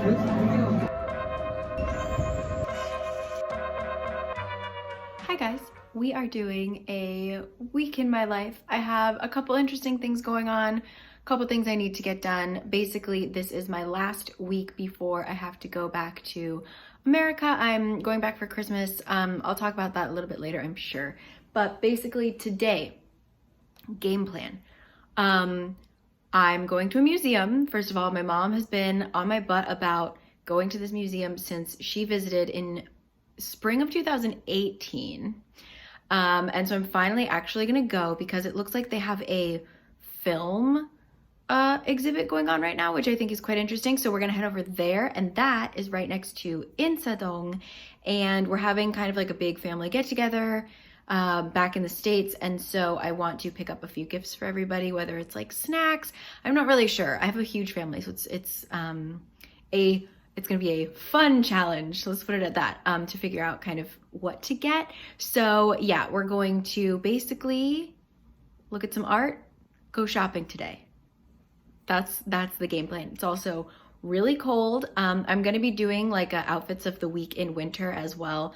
Hi guys, we are doing a week in my life. I have a couple interesting things going on, a couple things I need to get done. Basically, this is my last week before I have to go back to America. I'm going back for Christmas. I'll talk about that a little bit later, I'm sure. But basically today, game plan. I'm going to a museum. First of all, my mom has been on my butt about going to this museum since she visited in spring of 2018. And so I'm finally actually gonna go because it looks like they have a film exhibit going on right now, which I think is quite interesting. So we're gonna head over there, and that is right next to Insadong. And we're having kind of like a big family get together back in the States. And so I want to pick up a few gifts for everybody, whether it's like snacks. I'm not really sure. I have a huge family, so it's gonna be a fun challenge, let's put it at that, to figure out kind of what to get. So yeah, we're going to basically look at some art, go shopping today. That's the game plan. It's also really cold. I'm gonna be doing like outfits of the week in winter as well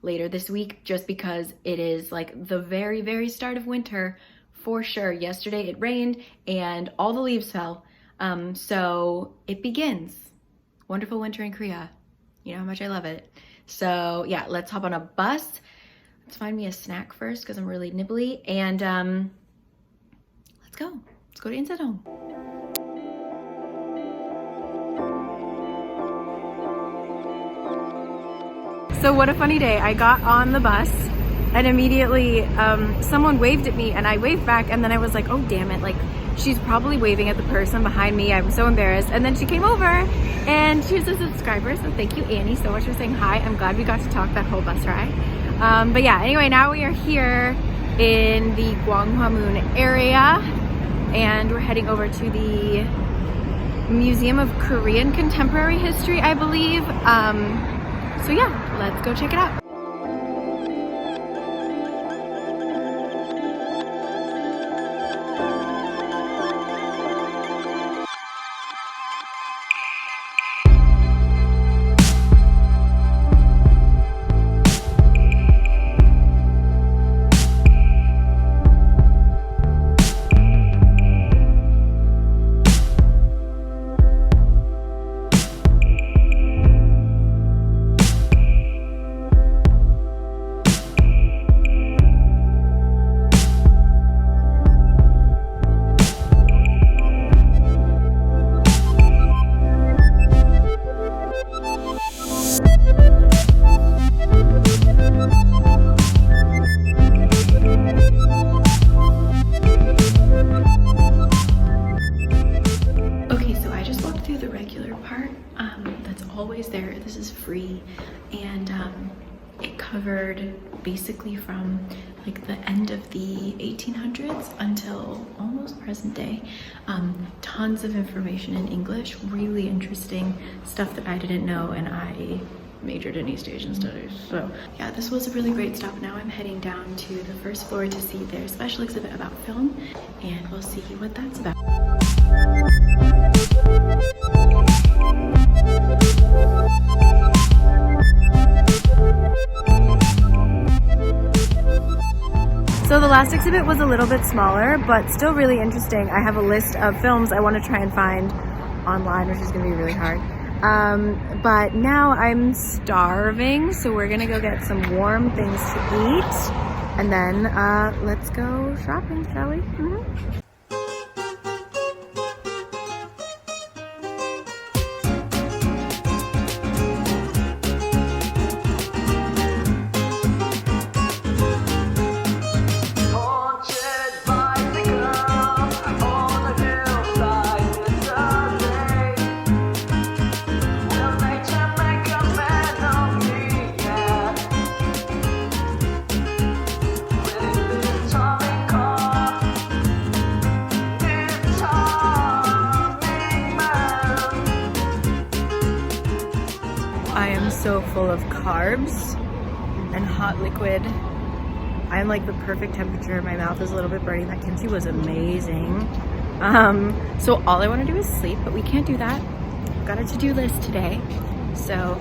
later this week, just because it is like the very, very start of winter for sure. Yesterday it rained and all the leaves fell. So it begins. Wonderful winter in Korea. You know how much I love it. So yeah, let's hop on a bus. Let's find me a snack first because I'm really nibbly. And let's go. Let's go to Insadong. So what a funny day. I got on the bus and immediately someone waved at me and I waved back, and then I was like, oh damn it, like she's probably waving at the person behind me. I'm so embarrassed. And then she came over and she was a subscriber. So thank you, Annie, so much for saying hi. I'm glad we got to talk that whole bus ride. But yeah, anyway, now we are here in the Gwanghwamun area and we're heading over to the Museum of Korean Contemporary History, I believe. So yeah, let's go check it out. Always there. This is free, and it covered basically from like the end of the 1800s until almost present day. Tons of information in English, really interesting stuff that I didn't know, and I majored in East Asian studies. So yeah, this was a really great stop. Now I'm heading down to the first floor to see their special exhibit about film, and we'll see what that's about. So the last exhibit was a little bit smaller, but still really interesting. I have a list of films I want to try and find online, which is going to be really hard. But now I'm starving, so we're going to go get some warm things to eat. And then let's go shopping, shall we? Mm-hmm. I am so full of carbs and hot liquid. I'm like the perfect temperature. My mouth is a little bit burning. That kimchi was amazing. So all I want to do is sleep, but we can't do that I've got a to-do list today. So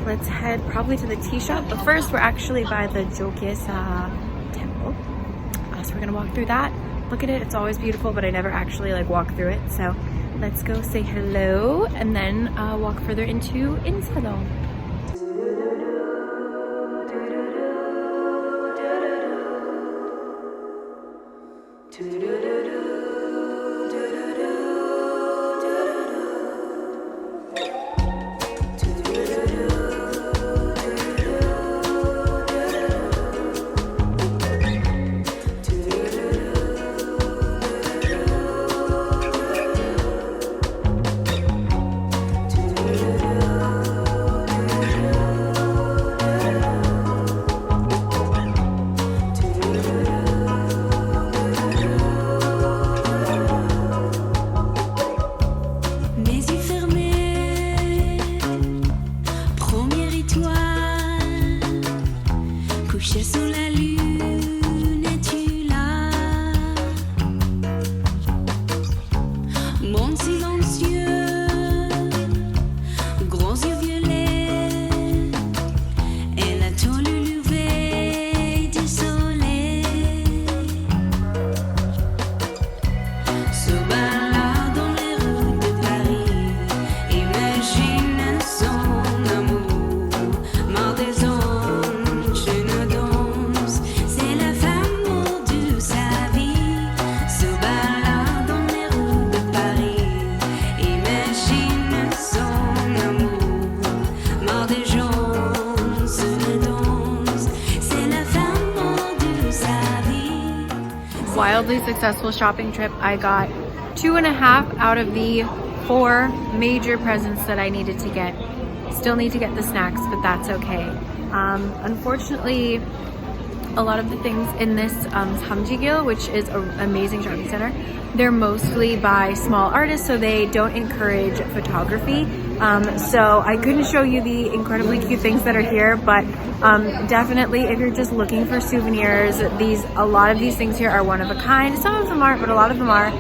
let's head probably to the tea shop. But first, we're actually by the Chores temple. So we're gonna walk through that. Look at it, it's always beautiful, but I never actually like walk through it. So let's go say hello and then walk further into Seoul. Wildly successful shopping trip. I got 2.5 out of the 4 major presents that I needed to get. Still need to get the snacks, but that's okay. Unfortunately, a lot of the things in this Samjigil, which is an amazing shopping center, they're mostly by small artists, so they don't encourage photography. So I couldn't show you the incredibly cute things that are here, but definitely if you're just looking for souvenirs, a lot of these things here are one of a kind. Some of them aren't, but a lot of them are.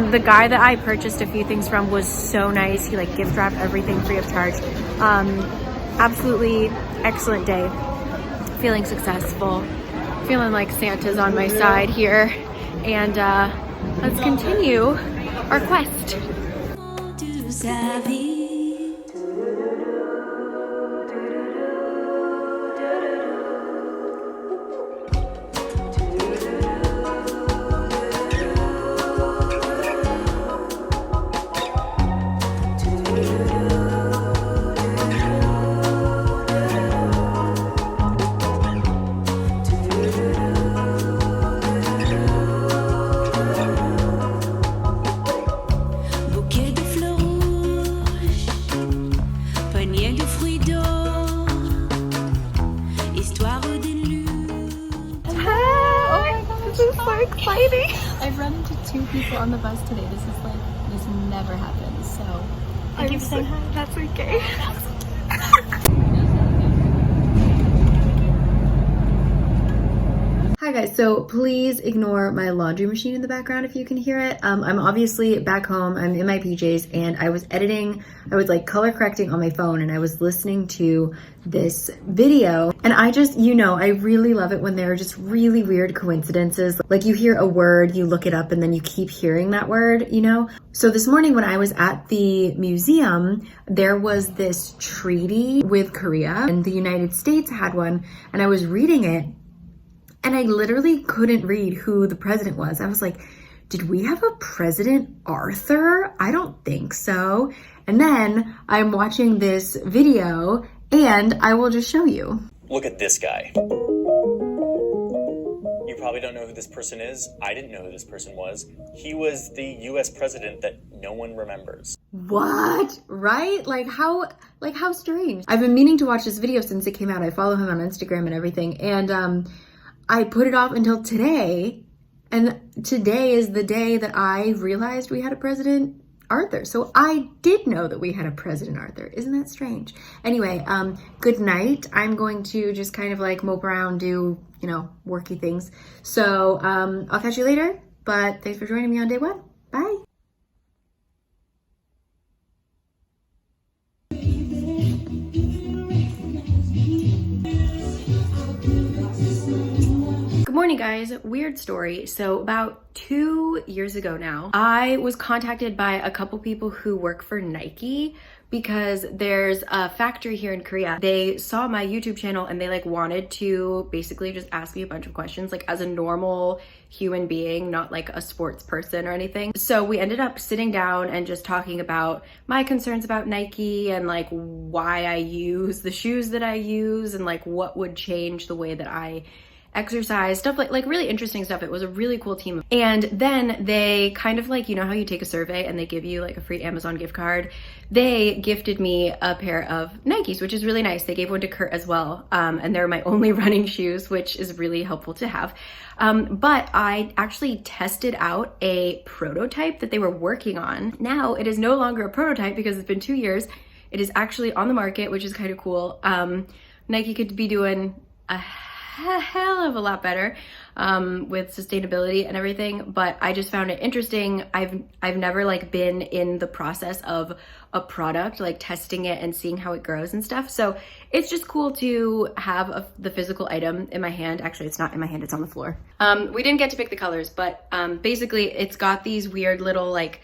The guy that I purchased a few things from was so nice. He like gift wrapped everything free of charge. Absolutely excellent day. Feeling successful. Feeling like Santa's on my side here. And let's continue our quest. Exciting. I've run into 2 people on the bus today. This never happens. So thank you for saying hi. That's okay. Hi guys, so please ignore my laundry machine in the background if you can hear it. I'm obviously back home, I'm in my PJs, and I was editing, I was like color correcting on my phone, and I was listening to this video, and I just, I really love it when there are just really weird coincidences. Like you hear a word, you look it up, and then you keep hearing that word, So this morning when I was at the museum, there was this treaty with Korea, and the United States had one, and I was reading it, and I literally couldn't read who the president was. I was like, did we have a President Arthur? I don't think so. And then I'm watching this video and I will just show you. Look at this guy. You probably don't know who this person is. I didn't know who this person was. He was the US president that no one remembers. What? Right? Like how strange. I've been meaning to watch this video since it came out. I follow him on Instagram and everything. And I put it off until today, and today is the day that I realized we had a President Arthur. So I did know that we had a President Arthur. Isn't that strange? Anyway, good night. I'm going to just kind of like mope around, do, worky things. So I'll catch you later, but thanks for joining me on day 1. Bye. guys, weird story. So about 2 years ago now, I was contacted by a couple people who work for Nike because there's a factory here in Korea. They saw my YouTube channel and they like wanted to basically just ask me a bunch of questions, like as a normal human being, not like a sports person or anything. So we ended up sitting down and just talking about my concerns about Nike and like why I use the shoes that I use and like what would change the way that I exercise, stuff like really interesting stuff. It was a really cool team. And then they kind of like, you know how you take a survey and they give you like a free Amazon gift card? They gifted me a pair of Nikes, which is really nice. They gave one to Kurt as well. And they're my only running shoes, which is really helpful to have. But I actually tested out a prototype that they were working on. Now it is no longer a prototype because it's been 2 years. It is actually on the market, which is kind of cool. Nike could be doing a hell of a lot better with sustainability and everything, but I just found it interesting. I've never like been in the process of a product, like testing it and seeing how it grows and stuff. So it's just cool to have the physical item in my hand. Actually, it's not in my hand, it's on the floor. We didn't get to pick the colors, but basically it's got these weird little like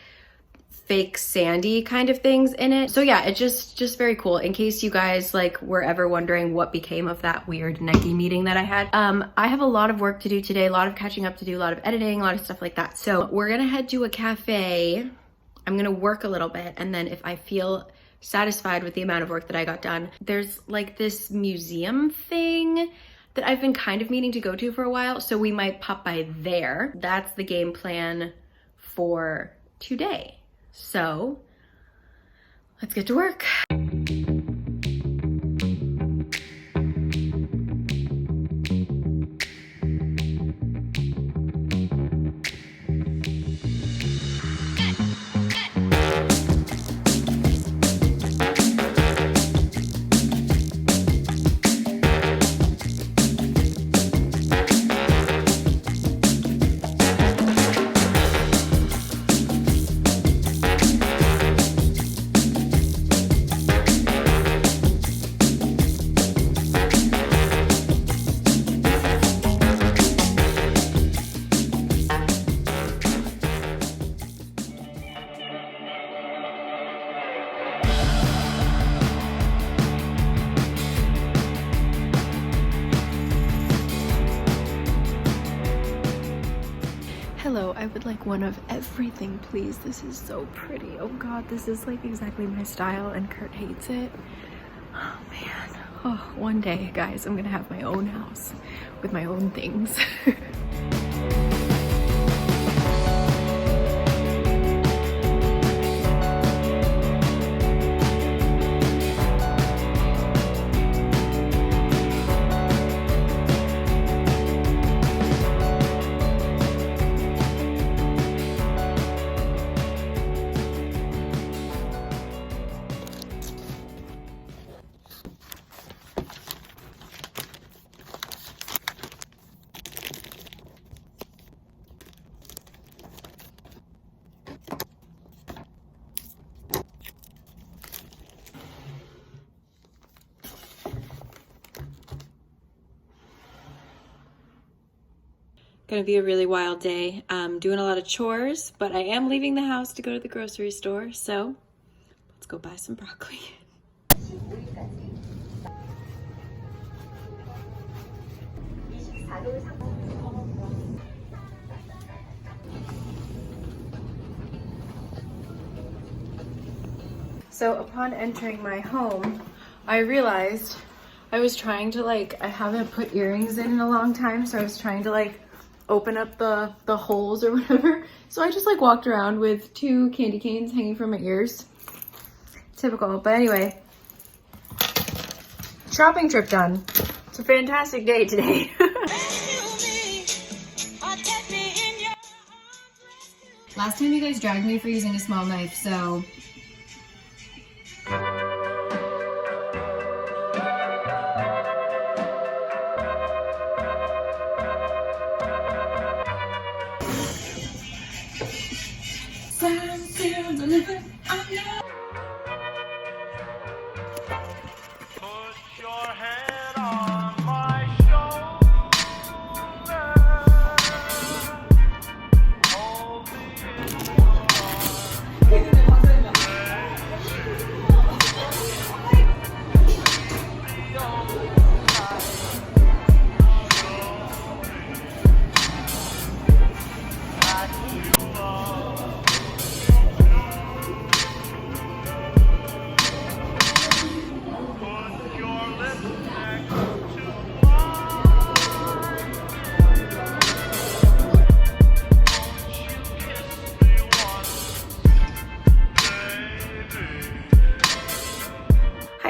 fake sandy kind of things in it. So yeah, it's just very cool. In case you guys like were ever wondering what became of that weird Nike meeting that I had. I have a lot of work to do today, a lot of catching up to do, a lot of editing, a lot of stuff like that. So we're gonna head to a cafe. I'm gonna work a little bit, and then if I feel satisfied with the amount of work that I got done, there's like this museum thing that I've been kind of meaning to go to for a while, so we might pop by there. That's the game plan for today. So let's get to work. Hello, I would like one of everything, please. This is so pretty. Oh God, this is like exactly my style and Kurt hates it. Oh man. Oh, one day, guys, I'm gonna have my own house with my own things. Gonna be a really wild day. I'm doing a lot of chores, but I am leaving the house to go to the grocery store, so let's go buy some broccoli. So upon entering my home, I realized I was trying to I haven't put earrings in a long time, so I was trying to open up the holes or whatever. So I just walked around with 2 candy canes hanging from my ears. Typical, but anyway. Shopping trip done. It's a fantastic day today. Last time you guys dragged me for using a small knife, so...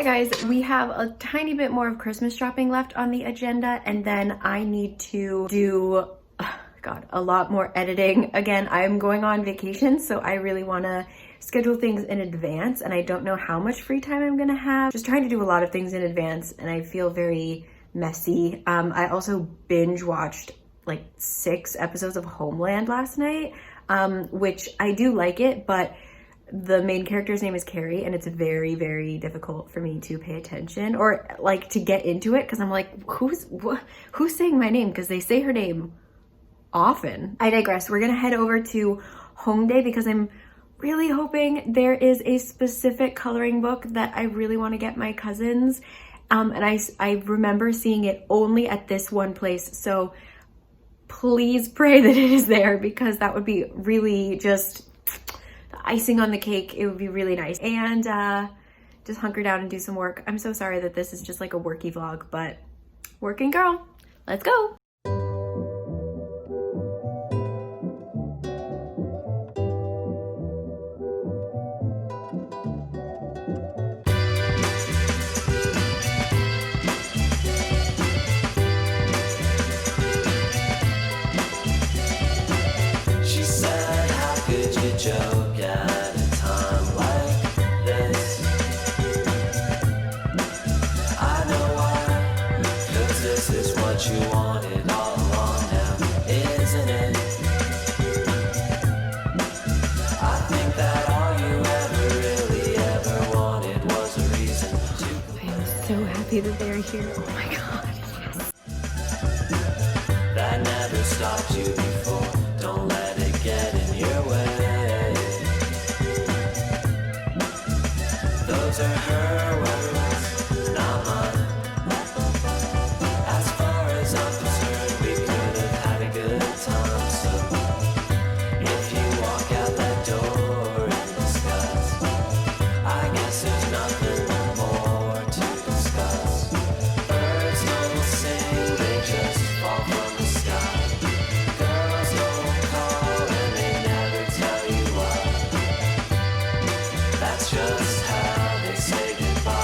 guys, we have a tiny bit more of Christmas shopping left on the agenda, and then I need to do, God, a lot more editing. Again, I'm going on vacation, so I really wanna schedule things in advance, and I don't know how much free time I'm gonna have. Just trying to do a lot of things in advance, and I feel very messy. I also binge watched like 6 episodes of Homeland last night, which I do like it, but the main character's name is Cari, and it's very, very difficult for me to pay attention or like to get into it, because I'm like, who's saying my name? Because they say her name often. I digress. We're gonna head over to Home Day because I'm really hoping there is a specific coloring book that I really want to get my cousins. And I remember seeing it only at this one place, so please pray that it is there, because that would be really just icing on the cake. It would be really nice. And just hunker down and do some work. I'm so sorry that this is just like a worky vlog, but working girl, let's go. Joke at a time like this. I know why, 'cause this is what you wanted all along now, isn't it? I think that all you ever really ever wanted was a reason to. I am so happy that they're here. Oh my God, yes. That never stopped you before. Don't let it get in your way. Those are her words, not mine. As far as I'm concerned, we could have had a good time. So if you walk out that door in disgust, I guess there's nothing more to discuss. Birds don't sing, they just fall from the sky. Girls don't call and they never tell you why. That's just how they say goodbye.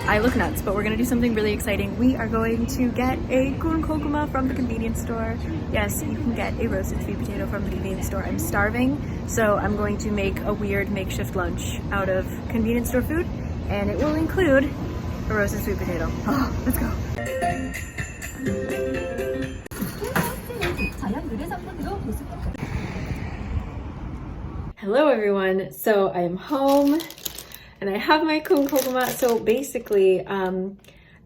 I look nuts, but we're gonna do something really exciting. We are going to get a kun kokuma from the convenience store. Yes, you can get a roasted sweet potato from the convenience store. I'm starving, so I'm going to make a weird makeshift lunch out of convenience store food, and it will include a roasted sweet potato. Oh, let's go. Hello everyone, so I am home. And I have my kun kokuma. So basically,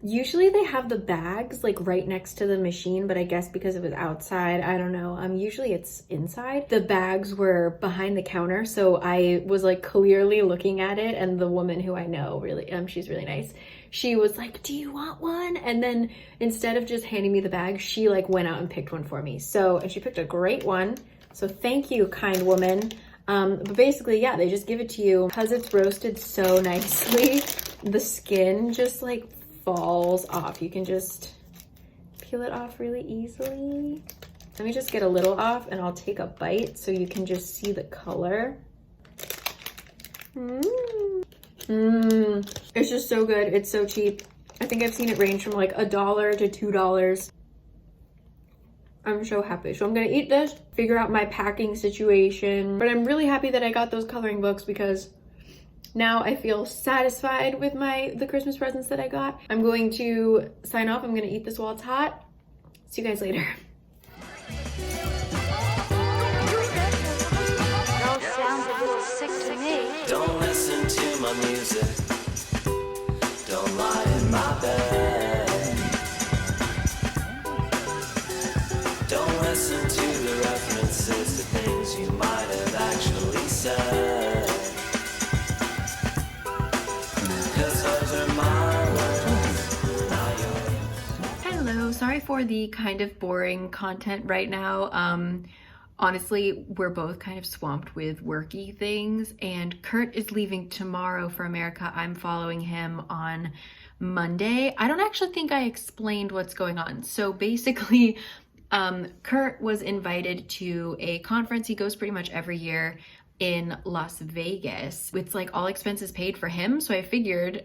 usually they have the bags like right next to the machine, but I guess because it was outside, I don't know. Usually it's inside. The bags were behind the counter, so I was like clearly looking at it, and the woman who I know, really, she's really nice. She was like, "Do you want one?" And then instead of just handing me the bag, she like went out and picked one for me. So, and she picked a great one. So thank you, kind woman. But basically, yeah, they just give it to you. Because it's roasted so nicely, the skin just like falls off. You can just peel it off really easily. Let me just get a little off and I'll take a bite so you can just see the color. It's just so good. It's so cheap. I think I've seen it range from like $1 to $2. I'm so happy. So I'm gonna eat this, figure out my packing situation. But I'm really happy that I got those coloring books, because now I feel satisfied with the Christmas presents that I got. I'm going to sign off. I'm gonna eat this while it's hot. See you guys later. Don't listen to my music. Don't lie in my bed. Don't listen to the references to things you might have actually said. 'Cause those are my words, not yours. Hello, sorry for the kind of boring content right now. honestly, we're both kind of swamped with worky things, and Kurt is leaving tomorrow for America. I'm following him on Monday. I don't actually think I explained what's going on. So basically, Kurt was invited to a conference. He goes pretty much every year in Las Vegas. It's like all expenses paid for him. So I figured,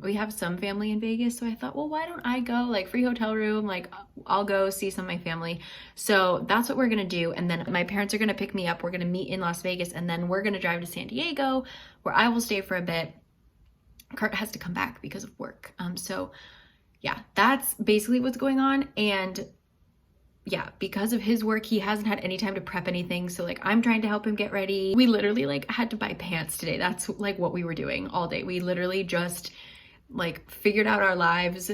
we have some family in Vegas. So I thought, well, why don't I go? Like, free hotel room, like I'll go see some of my family. So that's what we're gonna do. And then my parents are gonna pick me up. We're gonna meet in Las Vegas, and then we're gonna drive to San Diego, where I will stay for a bit. Kurt has to come back because of work. So yeah, that's basically what's going on. And yeah, because of his work, he hasn't had any time to prep anything. So like, I'm trying to help him get ready. We literally like had to buy pants today. That's like what we were doing all day. We literally just like figured out our lives,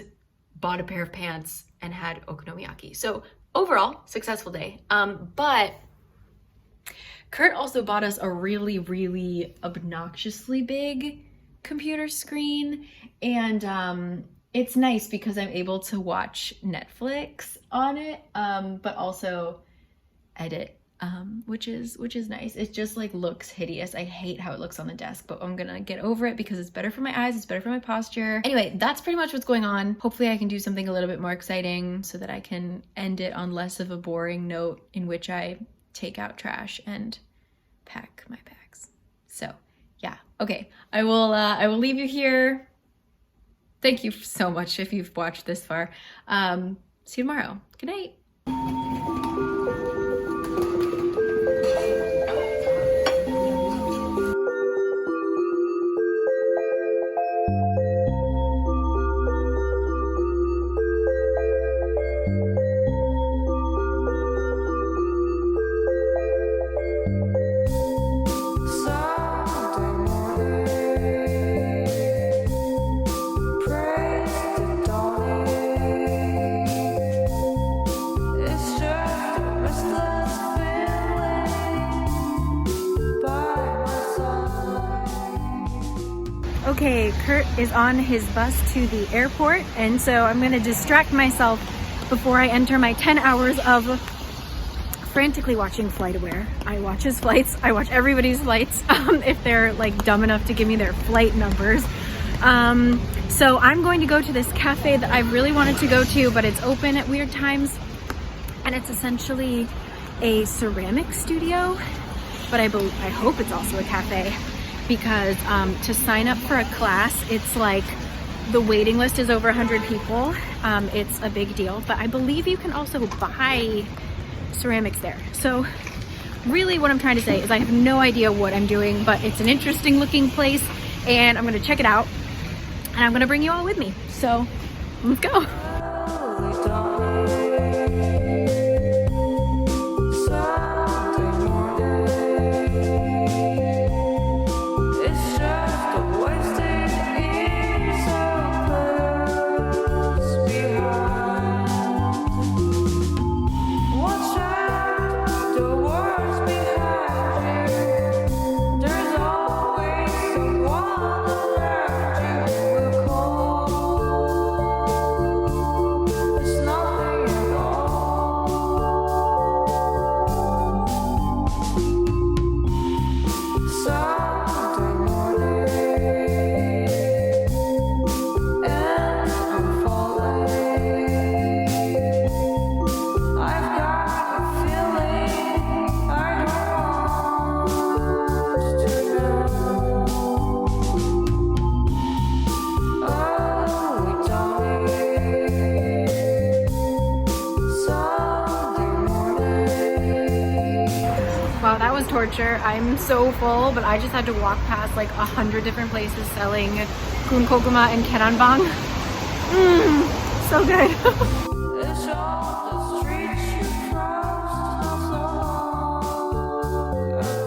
bought a pair of pants, and had okonomiyaki. So overall, successful day. But Kurt also bought us a really, really obnoxiously big computer screen. And it's nice because I'm able to watch Netflix on it, but also edit, which is nice. It just like looks hideous. I hate how it looks on the desk, but I'm gonna get over it because it's better for my eyes, it's better for my posture. Anyway, that's pretty much what's going on. Hopefully I can do something a little bit more exciting so that I can end it on less of a boring note in which I take out trash and pack my bags. So yeah, okay, I will leave you here. Thank you so much if you've watched this far. See you tomorrow. Good night. Saturday morning, praise the dawning. It's just a restless feeling by my side. Okay, Kurt is on his bus to the airport, and so I'm gonna distract myself before I enter my 10 hours of frantically watching FlightAware. I watch his flights, I watch everybody's flights, if they're like dumb enough to give me their flight numbers. So I'm going to go to this cafe that I've really wanted to go to, but it's open at weird times, and it's essentially a ceramic studio, but I hope it's also a cafe, because to sign up for a class, it's like the waiting list is over 100 people. It's a big deal, but I believe you can also buy ceramics there. So really what I'm trying to say is I have no idea what I'm doing, but it's an interesting looking place, and I'm gonna check it out, and I'm gonna bring you all with me. So let's go. Early dawning, Saturday morning. It's just a wasted years of bliss behind. Watch out, the words behind you. There's always someone around you will call. It's nothing at all. Saturday morning, and I'm falling. I've got a feeling I want to know. Early dawning, Sunday morning. Wow, that was torture. I'm so full, but I just had to walk past like 100 different places selling kun kokuma and keranbang. So good. It's all the streets you crossed not so long ago.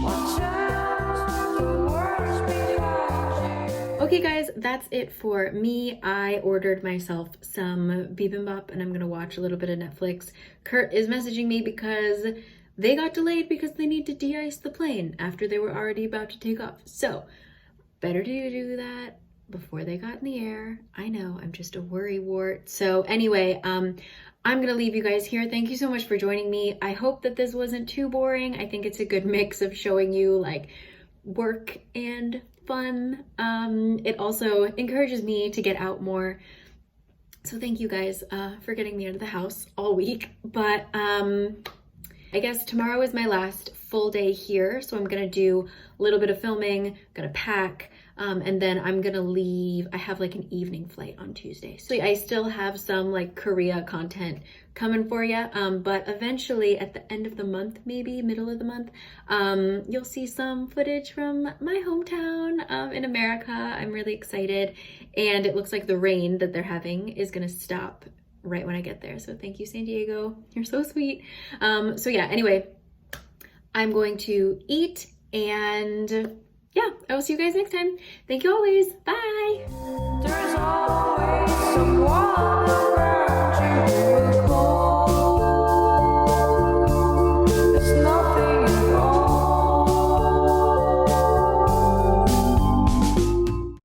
Watch out, the words behind you. Okay guys, that's it for me. I ordered myself some bibimbap and I'm gonna watch a little bit of Netflix. Kurt is messaging me because they got delayed because they need to de-ice the plane after they were already about to take off. So better to do that before they got in the air. I know, I'm just a worry wart. So anyway, I'm gonna leave you guys here. Thank you so much for joining me. I hope that this wasn't too boring. I think it's a good mix of showing you like work and fun. It also encourages me to get out more. So thank you guys for getting me out of the house all week. But I guess tomorrow is my last full day here. So I'm gonna do a little bit of filming, gonna pack, and then I'm gonna leave. I have like an evening flight on Tuesday. So I still have some like Korea content coming for you. But eventually at the end of the month, maybe middle of the month, you'll see some footage from my hometown in America. I'm really excited. And it looks like the rain that they're having is gonna stop right when I get there. So thank you, San Diego. You're so sweet. So yeah, anyway, I'm going to eat and yeah, I will see you guys next time. Thank you always. Bye.